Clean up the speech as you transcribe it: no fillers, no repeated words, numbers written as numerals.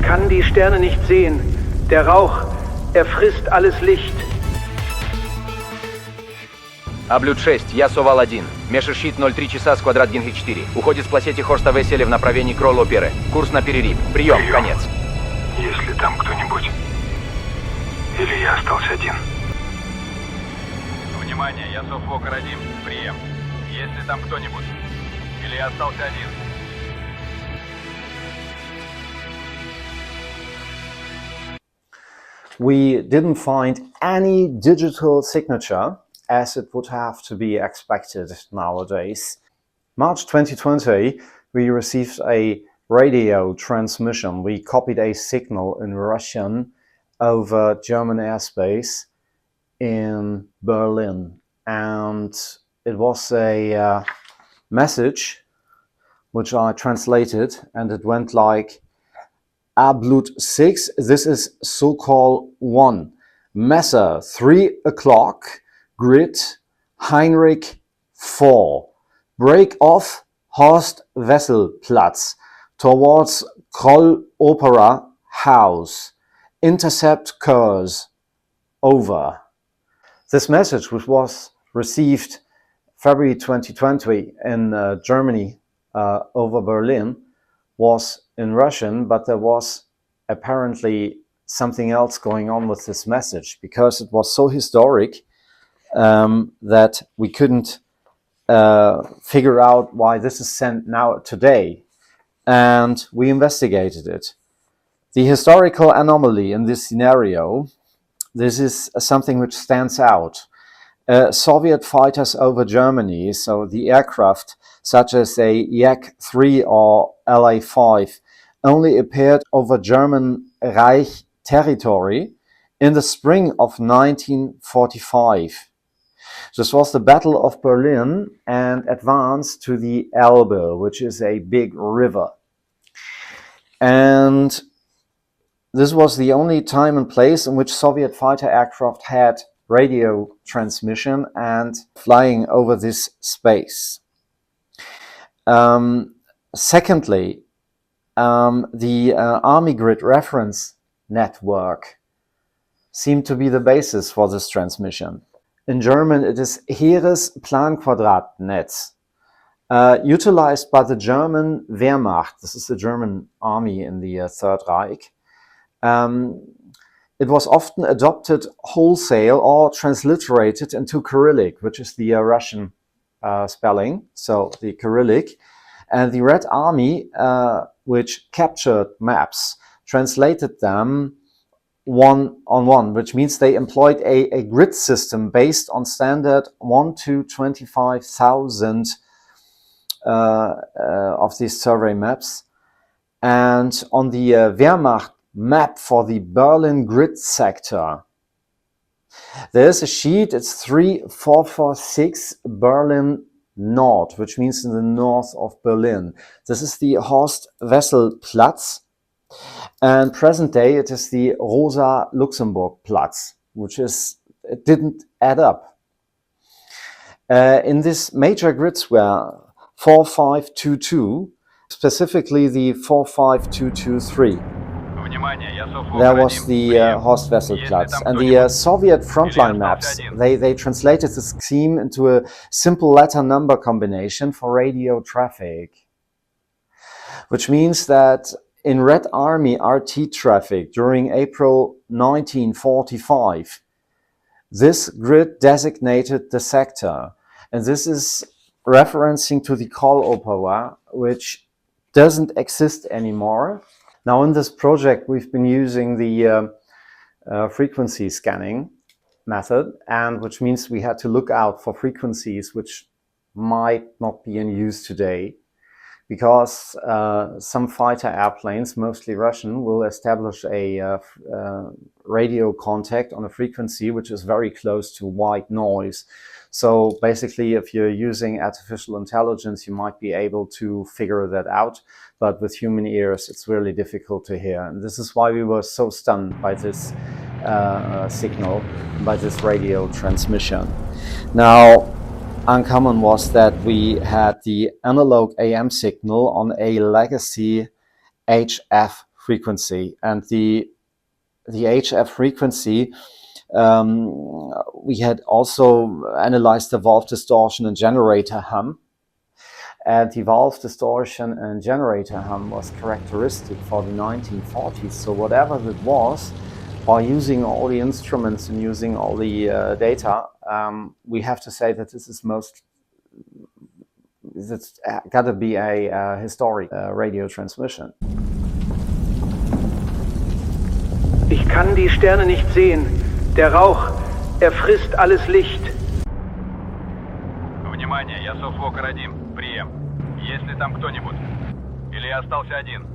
kann die Sterne nicht sehen. Der Rauch, er frisst alles Licht. Облюд 6, я Совал-1. Мессерschmitt 03 часа с квадрат Гинги 4. Уходит с планеты Хорста-Весселя в направлении Kroll Оперы. Курс на перерыв. Прием, конец. Если там кто-нибудь. Или я остался один. Внимание, я Совфокер-1. Прием. Если там кто-нибудь. Или я остался один. We didn't find any digital signature, as it would have to be expected nowadays. March 2020, we received a radio transmission. We copied a signal in Russian over German airspace in Berlin. And it was a message which I translated, and it went like, Ablut 6, this is so-called 1. Messer, 3 o'clock, grid, Heinrich Four. Break off Horst-Wessel-Platz towards Kroll Opera House. Intercept course. Over. This message, which was received February 2020 in Germany over Berlin, was in Russian, but there was apparently something else going on with this message, because it was so historic that we couldn't figure out why this is sent now today, and we investigated it. The historical anomaly in this scenario, this is something which stands out. Soviet fighters over Germany, so the aircraft such as a Yak-3 or La-5, only appeared over German Reich territory in the spring of 1945. This was the Battle of Berlin and advanced to the Elbe, which is a big river. And this was the only time and place in which Soviet fighter aircraft had radio transmission and flying over this space. Secondly, the Army Grid reference network seemed to be the basis for this transmission. In German, it is Heeresplanquadratnetz, utilized by the German Wehrmacht. This is the German army in the Third Reich. It was often adopted wholesale or transliterated into Cyrillic, which is the Russian spelling, so the Cyrillic. And the Red Army, which captured maps, translated them one-on-one, which means they employed a grid system based on standard 1 to 25,000 of these survey maps. And on the Wehrmacht map for the Berlin grid sector, there is a sheet, it's 3446 Berlin North, which means in the north of Berlin. This is the Horst-Wessel-Platz, and present day it is the Rosa-Luxemburg-Platz, which is, it didn't add up. In this major grids were 4522, specifically the 45223. There was the Horst-Wessel-Platz, and the Soviet frontline maps, they translated the scheme into a simple letter number combination for radio traffic, which means that in Red Army RT traffic during April 1945, this grid designated the sector, and this is referencing to the Kroll Opera, which doesn't exist anymore. Now in this project we've been using the frequency scanning method, and which means we had to look out for frequencies which might not be in use today, because some fighter airplanes, mostly Russian, will establish a radio contact on a frequency which is very close to white noise. So basically, if you're using artificial intelligence, you might be able to figure that out, but with human ears, it's really difficult to hear. And this is why we were so stunned by this signal, by this radio transmission. Now, uncommon was that we had the analog AM signal on a legacy HF frequency, and the HF frequency, we had also analyzed the valve distortion and generator hum. And the valve distortion and generator hum was characteristic for the 1940s. So whatever it was, by using all the instruments and using all the data, we have to say that this is it's got to be a historic radio transmission. Ich kann die Sterne nicht sehen. Der Rauch, frisst alles Licht. Внимание, я Софокер-1. Прием. Есть ли там кто-нибудь? Или я остался один?